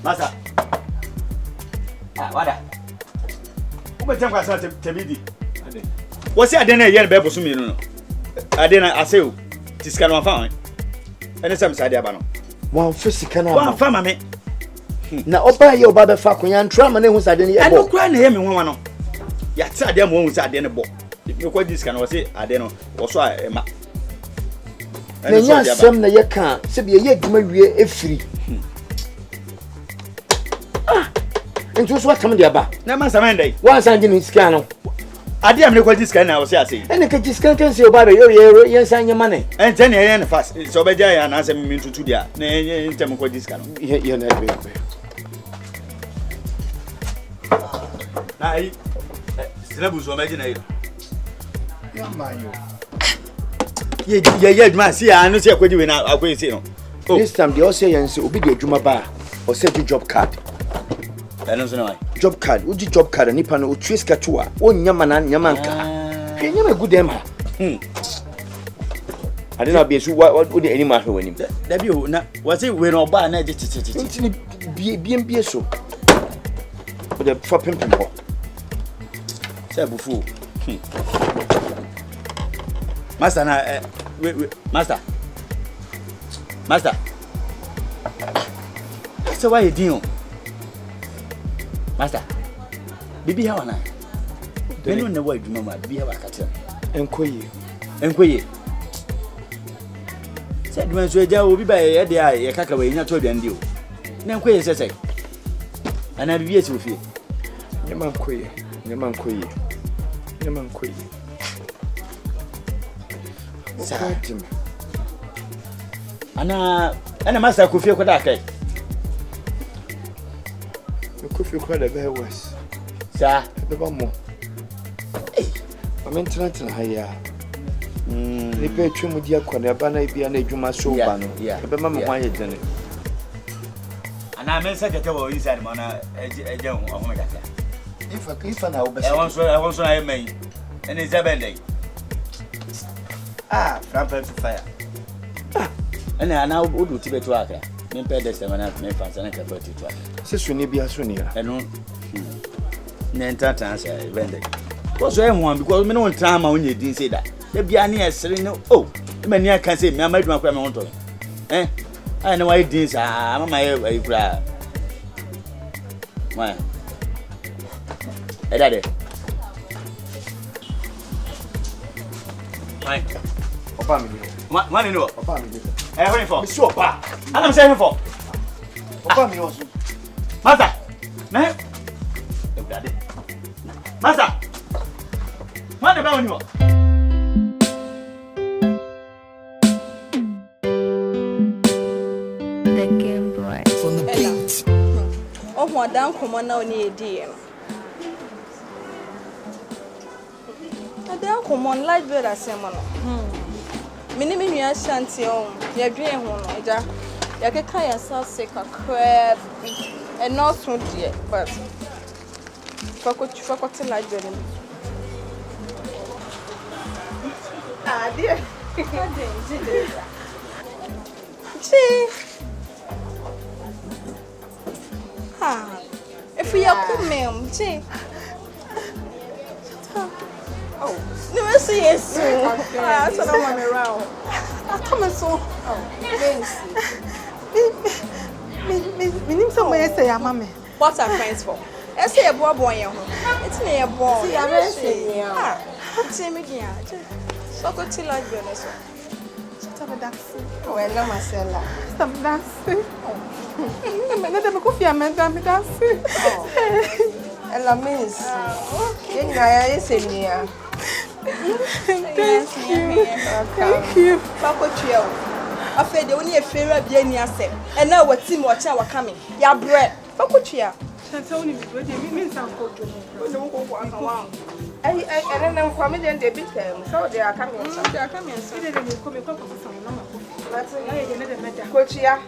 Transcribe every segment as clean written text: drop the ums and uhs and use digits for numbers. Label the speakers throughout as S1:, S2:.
S1: Masa. Wada. Jam kwasa tebidi. What's the dinner yen bebo so me no. Adena aseu. Tiska no fa. Ene sam sade aba no.
S2: Wan fisika na
S1: wan fa ma me.
S2: Na oba ye oba be fa konya ntra ma na hu sade ne ye bo.
S1: Eno kura na ye me nwa no. Ya ti ade mo hu sade ne bo. Me ko diska no se ade no wo so a ma.
S2: Na nya sam na ye ka se be ye adwuma wie efiri. Ntu so atam de aba
S1: na man samendai
S2: wan san gini sika no
S1: ade am ne kwa sika na wo se ase
S2: ene ka sika kan se oba be ye san nyama ne
S1: ente ne ye ne fast so be ja ya na asem mi ntutu dia na ye ntem kwa sika no
S2: ye na be
S1: na ai silabu so meji na yo
S2: ya mayo
S1: ye adwuma si ya no se akwaji we na akwaji si no
S2: this time they all say yan se obi de adwuma ba o say job card
S1: job card
S2: uji job card nipa no otwes katua onyama na nyama nka hwe nyama gudema ade na be su what the animal hwe wanim
S1: da bi o na wase we no ba na je chichichi
S2: ntini bie so o de fa pimpim ho
S1: say bufu master na master so why you doing Master, bibi hawa na. Beno na wa adwuma ma bibi hawa kate. Enkoye. Se adwuma so eja obi ba ye de a ye kaka we nya to aduan di o. Na enkoye sese. Ana bibi esi ofie.
S2: Nyama enkoye.
S1: Satim. Ana master ko fie ko da kai.
S2: If you call the very worse,
S1: sir,
S2: the bomb. I'm interested here. They pay too much dear corner, banner be an ejuma so banner. Yeah, but Mamma, why you done it? And I may say that I will use that man a young woman. If I want I may, and it's a bad day. Framped to fire. And I now would do Tibet worker. Me pay the 7 me fans and I got it. Sister Nibia Sonia.
S1: I know. Nenta answer vendor. What's everyone because me no time when you didn't say that. There be any sereno. Oh, many I can say me I might want to. I know why this I'm my cry. Why? Daddy. Why?
S3: Papa me.
S1: Money no.
S3: Papa me.
S1: Everything for.
S3: Sure, pa.
S1: I'm saying for.
S3: Papa me also.
S1: Master. Na. Daddy. Master. What about you?
S4: The Game Boy.
S3: From the beat.
S5: Oh, madam, come on now, near dear. Madam, come on, light better, Simon. Minimum, you are shanty on your dream one, Ida. You can carry yourself sick a crab and not so dear, but forgot to light better. Ah, dear. Gee. If we are coming, gee. Oh, never see you soon. I saw no one around. I come so.
S6: Me name somewhere say ya mama.
S5: What are friends for? I say a boy boy. It's near a boy. See, I'm saying. See me here. So go to like Venus.
S6: Shut up, dancing.
S5: Oh, I know myself.
S6: Stop dancing. Madam, coffee, madam, dancing.
S5: Ella means. You know, I say near.
S6: Thank you.
S5: Papa Trio. I fed only a fair bien yourself. And now what team watch our coming. Your bread. Papa Trio.
S6: Tony, it means I'm going to go.
S5: I don't know from it and they beat them. So they are coming. They are coming.
S6: So they will come up with some number.
S5: That's
S6: another matter.
S5: Coachia.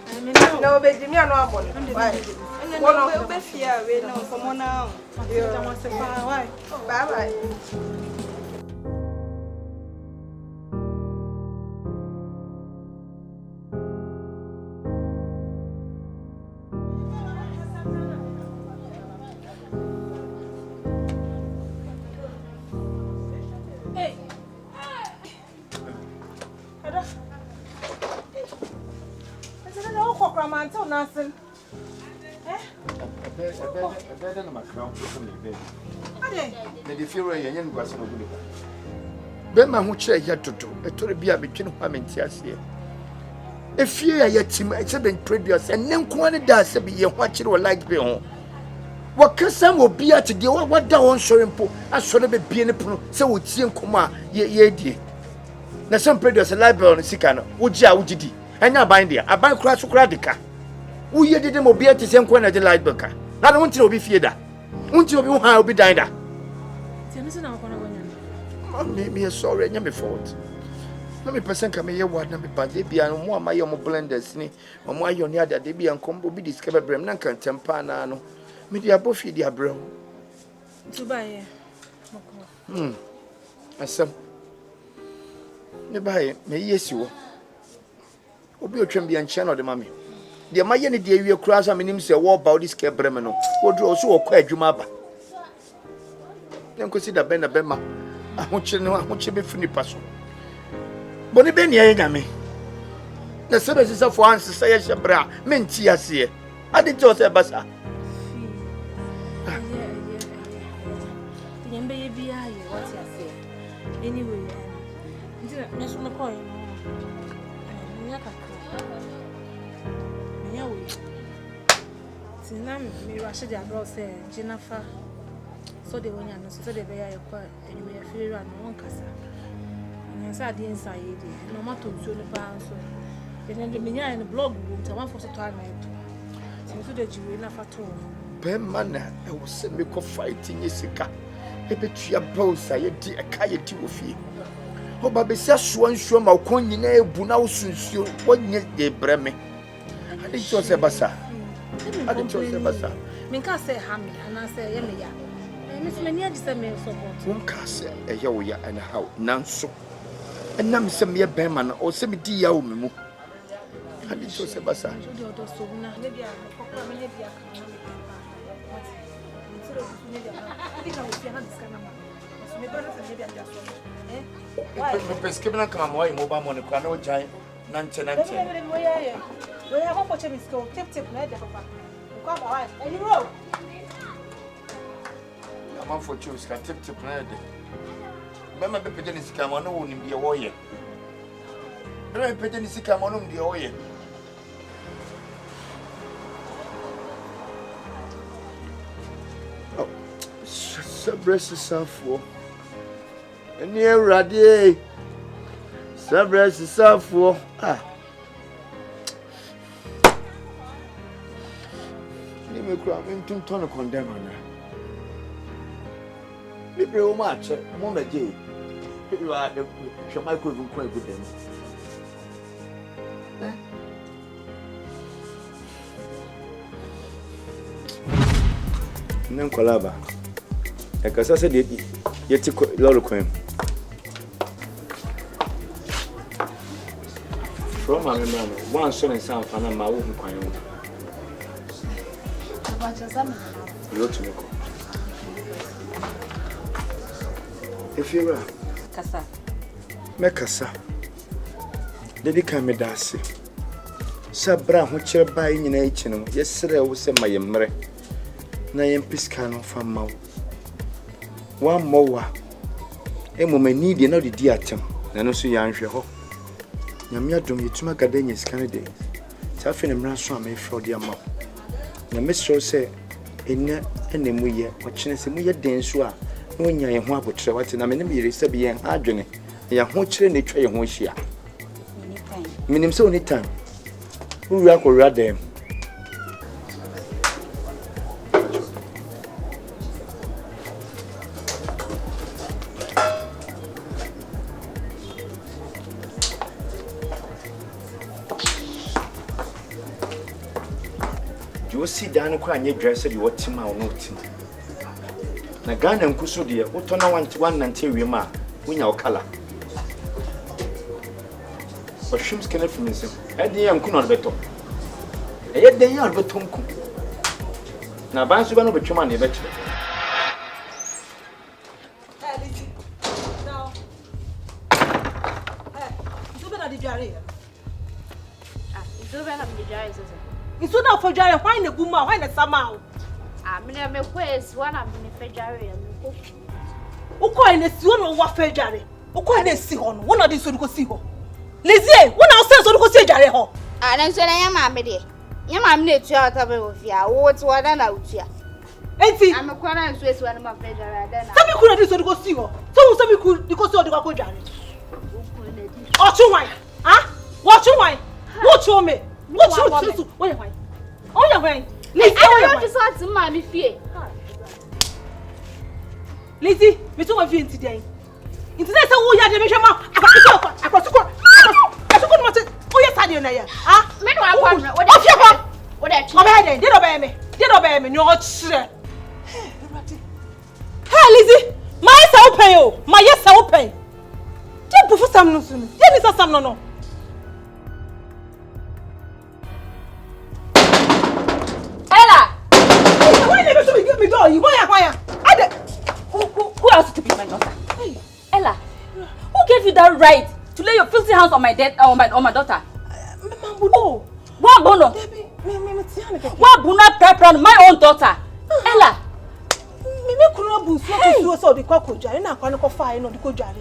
S5: No, baby, me and one. And then one of the fear we know from one now.
S6: Why?
S5: Bye bye.
S6: until nothing.
S2: I better not my crown from the bed. The fury and was no good. Bema who chair here to do, a to be between women tears here. If you are yet him, it's been previous and then quantity does be a watch or like be on. What can some will be at the what down showing po, as so be being a pro, so would see him come out, ye dear. Now some previous a library on the Sicano, would ya would ye, and now bind there, I buy crash radical. Who ye did him be at the same corner at the light burger. Not want to be feared. Won't you be how be dined? Me sorry, and me fault. Let me person come here, what number, but they be on one my young blenders, or my young yard that they be and combo be discovered, Bremnan can tempana. Media buffy, dear bro.
S6: To buy.
S2: As some. Nearby, may yes, you will be a champion channel, the mammy. Dear my any dear, you cross, I mean, him say, what about this care Bremeno? What draw so quite Jumaba? Then consider Ben a Bema. I want you to know, I want you to be funny person. Bonnie Benny, I me. The services of one society, bra, mentia see. I did just a bassa.
S6: Anyway, Miss McCoy, me rush the abroad say Jennifer. So they went and so they were quite anyway a few and one cassa. And I said inside no matter to the pound so then the minia in the blog room to one for the time so the Julia for two.
S2: Bemana, I was semi fighting Jessica. A bit your boss, I did a Kyekyeku of you. Oh, Baby says one show my coin in a bunausus, you 1 year de breme. I didn't just a bassa. I didn't just a bassa.
S6: Minka say Hammy, and I say Yemia. Miss Mania is a male support.
S2: One castle, a yoya and a how, none so. And now, some mere bearman or some dear mumu. I didn't just a bassa.
S6: Maybe I think I will see another scammer.
S2: Maybe come away mobile money, no giant, 1990.
S6: We have one for Chemist go, tip, let the papa. Come on, and you roll.
S2: I'm for choose, can tip, let it. Remember, the Petenis come on, no be a warrior. Remember, Petenis come on, the warrior. Sabres is for a near radier. Sabres is for you may cry into ton of condemn. Maybe a match, Mona J. You are the Michael quite good then. Nancolaba. Because I said, yet to Loloquim. From my memory, one son and son, and my own coin. You ought to make. If you are
S6: Cassa,
S2: Mecassa, Lady Camedasi, Sabra, which you're buying in a channel. Yesterday I was my emre. Na yem piscano from Mau. One more. A moment need another dear atom. And also young ho. Yamia drum you to my gardenias Canada. Taffin and ransom may fraud your mouth. The mistress say, in and then we are watching us and we are dance. When you are one with what and I mean, you is a being adjourney. You are watching the tray one share. Minim so anytime. Who are rather. You see down a crying your dress at your team or not. Nagana and Kusudia, what on one until we ma, win our color. But shrimps can from himself. At the young Kuno Beto. Yet they are but Tonku. Now, Bansu one of your money better.
S6: no. You better be jarry.
S5: Do better be jarry,
S6: for Jare, why the Buma, why the Sama?
S4: I mean, I'm a quiz, one of the Fajari.
S6: Uko in the Sion or what Fajari? Uko in the Sion, one of these would go see her. Lizzie, one else would go see Jare.
S4: And I'm saying, I am Mammy. Your mamma need to out of you. What's one and out here? I'm a corner and Swiss one of my Fajari.
S6: Some could go see her. So some could because of the Wako. Watch your wine, huh? Watch your wine. Watch your me. Watch your wine. Oh, your wine. Lizzie, I
S4: just want to mammy fear.
S6: Lizzie, we don't have you today. Into that, oh, yeah, the mission. Oh, yes, I do. Ah, what did obey me, not sure. Hey, Lizzie, my self pay, my yes, I'll pay. Don't put some no soon. Yes, Mr. Sam, no. Ella, why never so you get me door? You why? Who else to be my daughter?
S7: Hey, Ella, who gave you that right to lay your filthy hands on my my daughter?
S6: Oh,
S7: what bono? What bono prep on my own daughter? Ella,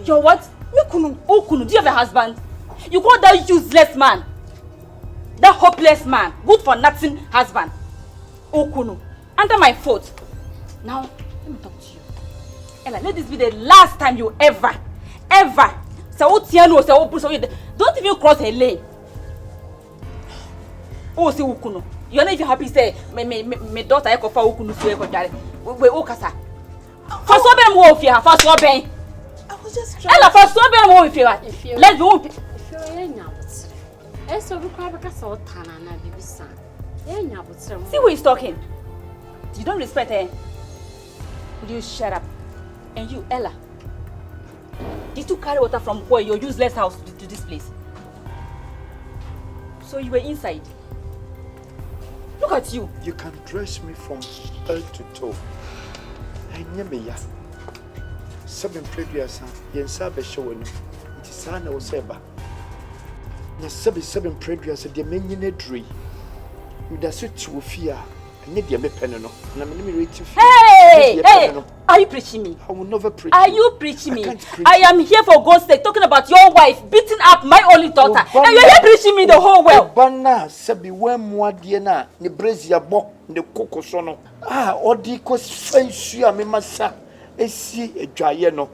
S7: you're what? Do you have a husband? You call that useless man, that hopeless man, good for nothing husband. Okunu, under my foot. Now, let me talk to you. Ella, let this be the last time you ever don't even cross her lane. Oh, see Okunu. You're not even happy say my daughter I for Okunu to go jare. We okasa. For so ben wo ofia, for so ben.
S6: I was just trying.
S7: Ella, for so ben wo ofia. Let's go. See who is talking. You don't respect her. Will you shut up? And you, Ella, did you carry water from where your useless house to this place? So you were inside. Look at you.
S2: You can dress me from head to toe. I never ya. 7 previous yensa be showing. It is sana oseba. Na 7 previous the menyine dri. With a switch to fear. I need your penano. And I'm ready.
S7: Hey! Are you preaching me?
S2: I will never preach.
S7: Are you preaching me? I am here for God's sake, talking about your wife beating up my only daughter. And you're here preaching me the whole world.
S2: Bana sabi when moi diena ne brazia bo ne kokosono. Ah, odi ko fansu a me masa esi edwaye no.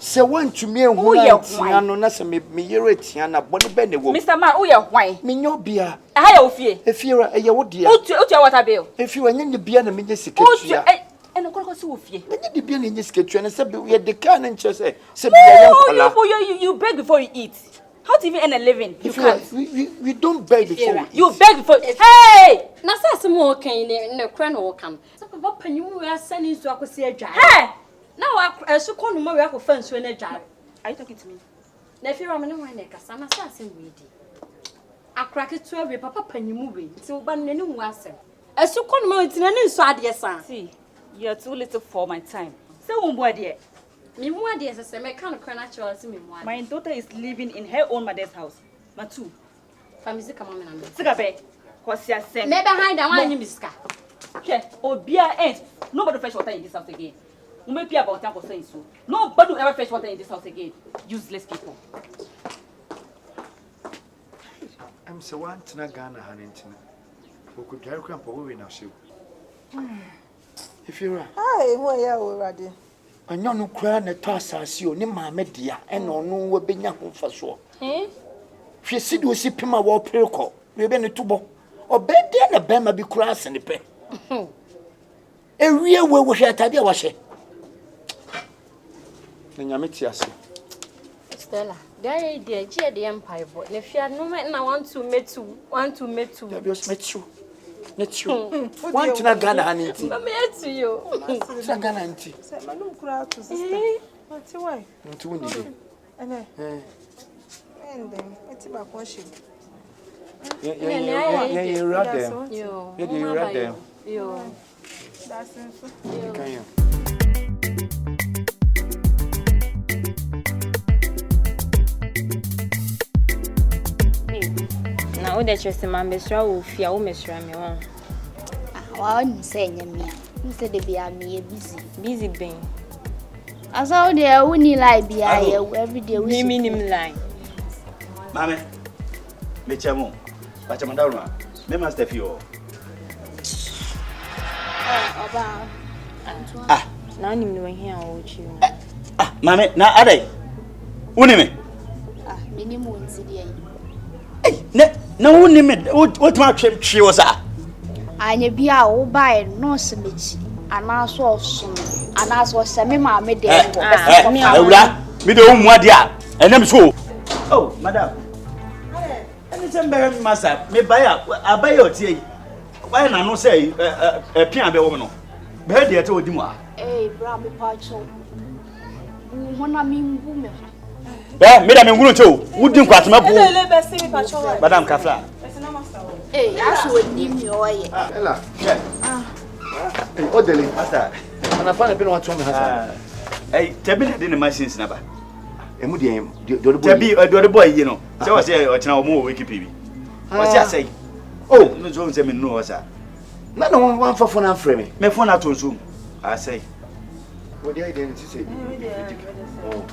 S2: Se want to me hu na no na se me yere tia na boni be ne wo.
S7: Mr. Man, who you hwan?
S2: Me nyo bia.
S7: Ha ya ofie.
S2: Efiera eye wo dia.
S7: Utu water bill.
S2: Efiera nye bia na me nye siketua.
S7: And I'm see ofie.
S2: Menye de bia na nye siketua na se be de ka na nche se be ya yankola.
S7: You beg before you eat. How to even earn a living? You can't.
S2: We don't beg before we eat.
S7: You beg before. Hey!
S8: Na say mo kan ne kra na wo kam. So papa panyimu we asani nsu akosi adwa.
S7: Hey!
S8: Now I should call no we akofa nsu na adwa.
S7: Are you talking to me?
S8: Na fi ro me ne wan na kasa na say asem we di. Akrake to we papa panyimu we. Ti wo ba ne hu asem. Asu call no ntina ne nsu ade san.
S7: See, you are too little for my time. Say won boy there.
S8: Me mu ade say me kan kra na chawo say me mu ade.
S7: My daughter is living in her own mother's house. Matu.
S8: Family come on na.
S7: Sika be. Kwasi asem.
S8: Me be hide that one miska.
S7: Okay, obia ends. Nobody fetch water in this house again. We may be about time for saying so. Nobody will ever fetch water in this house again. Useless people.
S2: I'm so one tina Ghana Hanintina. Who could dare cramp away now shoe. If you're right.
S6: Hi, who are you already?
S2: I know no crown a toss as you, ni my media, and no will be young for sure.
S7: Eh?
S2: She said, we see Pima war perico. We've been a tubo. Or bed there, a bema be crass and a pen. A real way was at Atadwe was she.
S8: Stella, there the empire, but if you are no man, I want to meet you.
S2: That was met you. Met you. Want to Ghana Haninti.
S8: I'm here to you.
S2: Ghana Auntie.
S6: Say, my little crowd to sister. What's your wife?
S2: To win you.
S6: And then, it's about one ship.
S2: You're right there. You're right there.
S6: That's
S2: Can you?
S9: Now
S8: na o de chese ma mesra wo fia wo mesra me won.
S4: Wa on say nyame. You say de bia me busy
S8: Ben.
S4: Asa o de woni lie bia every day we
S8: Minim lie.
S1: Mame. Me chamo. Ba chamo dawo ma. Me master fio.
S4: Oba.
S8: Na nim no hia wo chi.
S1: Mame, na adai. Woni me.
S4: Minim won si de
S1: Na woni me. What ma twem twi wo sa?
S4: Anya bia wo bae no se mechi. Ana so oso. Ana so se me ma me de ngo.
S1: Ewura, me de wo mu ade a. Enam so. Oh, madam. Any time be master, me buy abaye otie. Why na no say pian be wo no. Be de ete odi mu a.
S4: Bra me pa cho. Wona mi ngu me.
S1: Me da me nguru cho. Wudi nkwatema bu.
S6: Ele be se mi pa cho.
S1: Madam Kafla.
S4: Aso ni mi oye.
S2: Ela. Odele.
S1: Master.
S2: Ana fa na pe no wato me hasa.
S1: Tabi na de ne machines na ba.
S2: Emu de do
S1: Tabi do the boy you know. Say was say o chena o mo wiki pibi. Was say oh, no zo nse me no wasa.
S2: Na no wan fa phone afre me.
S1: Me phone ato nso. I say.
S2: What the identity say? Oh.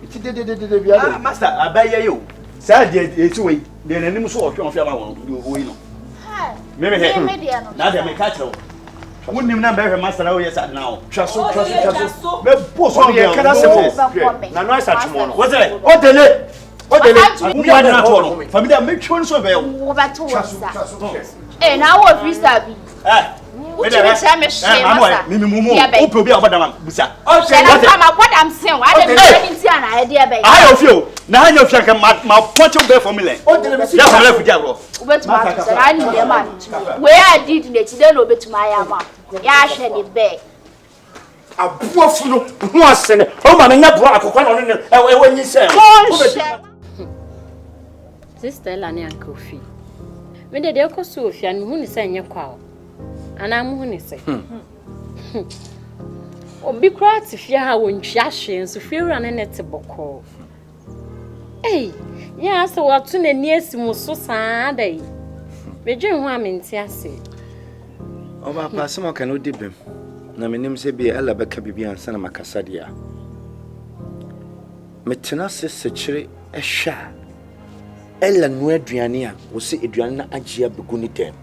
S2: Iti de bia.
S1: Master, abaye yo. Say de eti we. De nanim so o hwe on fiama won we no.
S4: Ha.
S1: Me he.
S4: Media no.
S1: Na de me catch you. Wonim na be hwe master na we yes at now.
S2: Twaso.
S1: Me boss on
S2: there. Can I say
S4: Na
S2: no isa chimo no.
S1: What's it?
S2: Odele.
S1: Who want na to no? Family make sure so be.
S4: Wo ba to sa. Na wo freestyle bi. Uchi be say me shame masa.
S1: Me mumu. O pe obi abadam busa.
S4: Okay. Na what I'm saying, why dey me na idea be.
S1: I of you. Na hanya ofia kan ma point be family.
S2: Odele me see.
S1: Ya family fuja bro.
S4: Ubetuma to say na ni dem man. We are did na ti dey no betuma ya ma. Ya hwe ni be.
S2: Abuafu no ho asene. O ma nya bro akokwa no ne ewanyi se.
S8: Sister Ella ne Uncle Fi. Me de ekoso ofia no hu ni se nye kwa o. Ana mu hu ni se. Obi kra ti fia ha wontwa hwe nso fiewura ne net boko. Ya so watu na ni asimu so saa dai. Bedwe ho amenti ase.
S2: Oba passe mo kan odi bem. Na menim se bi Ella beka bibi ansa na makasa dia. Metena se sekire ehwa. Ella no aduane a wo se aduane na agye abegu ni dem.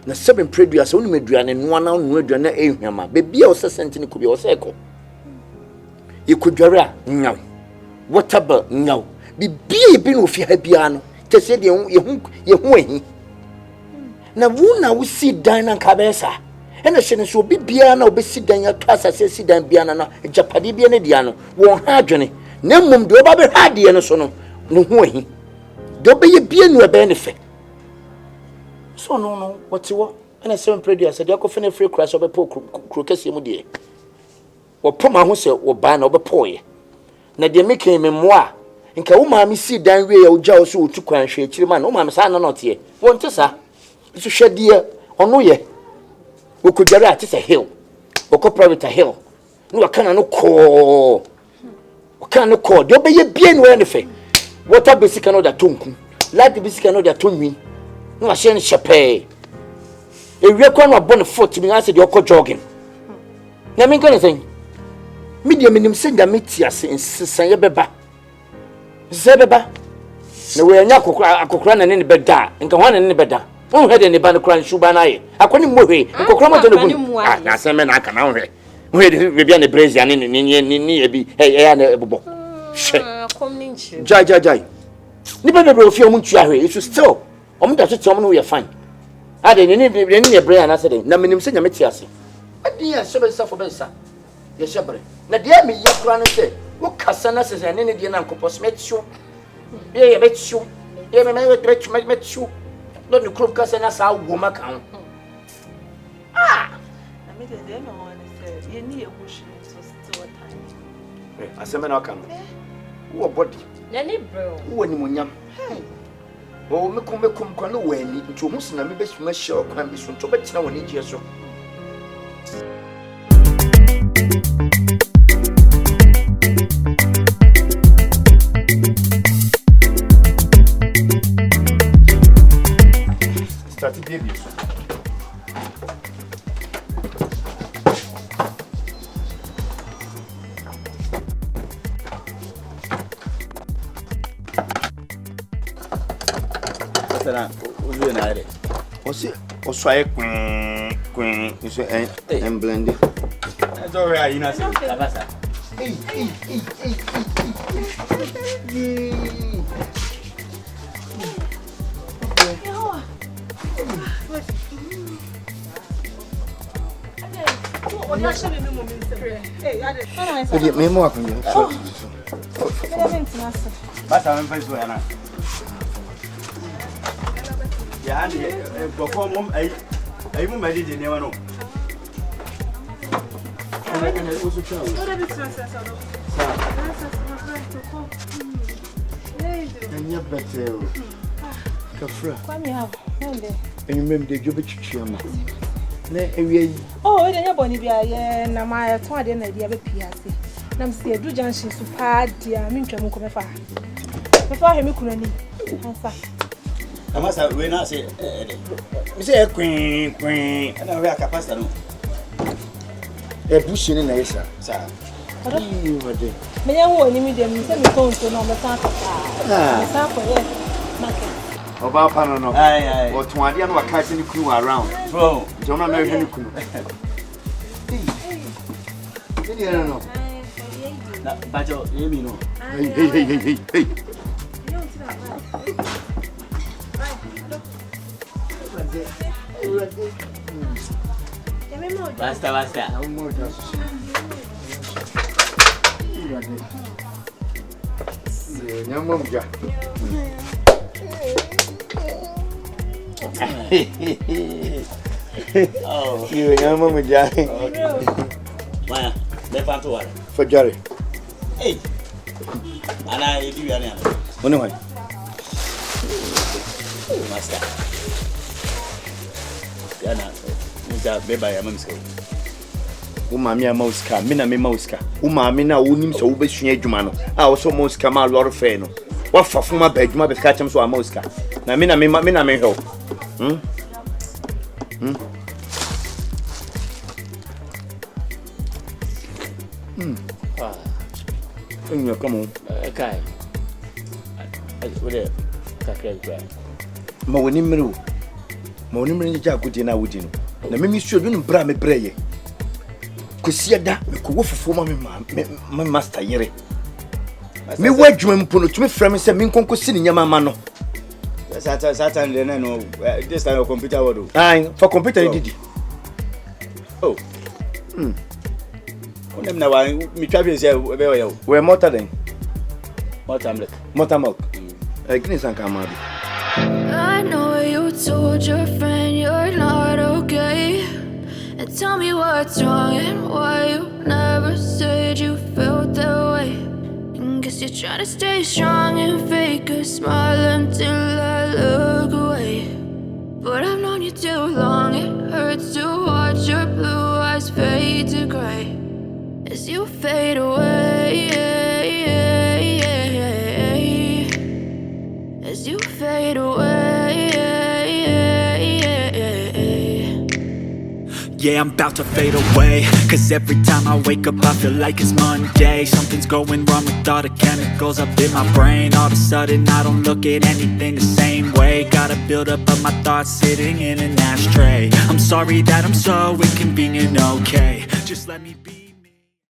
S2: Na seven predua se woni meduane no na no aduane ehwama. Bebi a wo se sentini ko bi wo se eko. Ikodware a nyaw. Whatever nyaw. Bibi bi no fi ha bia no. Tese de yehu ehi. Na wo na wo si dan na kabesa. Ena hye ne so bibia na obesi dan ato asase si dan bia na japade bia na dia no wo ha adwene na mmom de oba be ha de no so no ne ho ehi de obeye bia nu ebe ne fe so no what wo ena seven previous de akofo na free crash obe po krokese mu de wo poma ho se wo ba na obe poye na de meke memmoa nka wo ma me si dan we ya ogya wo so otu kwan hwe akiri ma na wo ma me sa na note wo nte sa so hwede ono ye Ukujara at a hill. Oko private hill. No akana no call. Okana call. Do be ye bien we anything. Water basic no da tonku. Light basic no da tonwi. No ahye shepe. E wie kwa no abon foot mi ase de oko jogging. Na me nko anything. Media minim senda metiase nsesan ye beba. Zebeba. Na we anya akokora na ne beda. Nka hwana ne beda. Who had any band crying Shubanae? I couldn't move it. I said, man, I can now. We be the brazier in be a bobo. Jai. Never will feel much. It was still. That's someone we are fine. I didn't need a brain. I said, Naminim send a metiasi. But dear, so suffer Bensa. Yes, Shabri. Now, dear me, your grand say, what Cassana says, and any Indian uncle met you. Yeah, met you. Yeah, met you. Don't you club cast and that's how woman count.
S6: I made a demo and said, you need a bush so still time.
S2: I said, I can. Who a body?
S8: Nanny bro.
S2: Who any munyam? Oh, me come no way to Muslim, maybe my show can be soon to bet now in each year so. Oswaye queen is and blended.
S1: That's all right, you know. Hey. Yeah, before mom, I didn't never know. And it was a child. And you're better. Kafra. And you remember the job at Chama.
S6: Oh, then Bonnie, and my 20 and the other PRC. I'm still do junction to pad, dear, mean to come far. Before him, you couldn't.
S1: I must have when I say, Mr. Queen, and I wear a capacity. A bush in a sir.
S6: May I want immediately send me phone to number 5.
S2: About Panano, I or 20 and what catching the crew around.
S1: Bro,
S2: don't know any crew. I don't know.
S1: But you know.
S2: Hey.
S1: Basta.
S2: Oh, you young mom, Jackie.
S1: Why? They found to what?
S2: For Jerry.
S1: Hey, and I do your name.
S2: One.
S1: Master. Yana, Mr. Beba, your mom's going.
S2: Umamia Mosca, Mina Mosca, Umamina, Unim, so Ubishia Jumano. I also Mosca, my Lord Feno. What for my bed, my catch him so a Mosca. Now, Mina may help. Come on.
S1: Okay.
S2: Mawinimru. Mawinimru Jaguti na Wudino. Na mimi sure you bra me breye. Kusiada me ko wofufu ma master yere. Me wadwuma mpono tumi frame se me nkonko sini nyama ma no.
S1: Satan de no this time your computer would.
S2: Aye, for computer didi.
S1: Oh. Onem na wa me twa say we yo.
S2: We motor den.
S1: Motor milk.
S2: Kini san ka ma bi.
S9: I know you told your friend you're not okay. And tell me what's wrong and why you never said you felt that way. And guess you're trying to stay strong and fake a smile until I look away. But I've known you too long, it hurts to watch your blue eyes fade to gray as you fade away. As you fade away.
S10: Yeah, I'm about to fade away. Cause every time I wake up I feel like it's Monday. Something's going wrong with all the chemicals up in my brain. All of a sudden I don't look at anything the same way. Gotta build up of my thoughts sitting in an ashtray. I'm sorry that I'm so inconvenient, okay. Just let me be.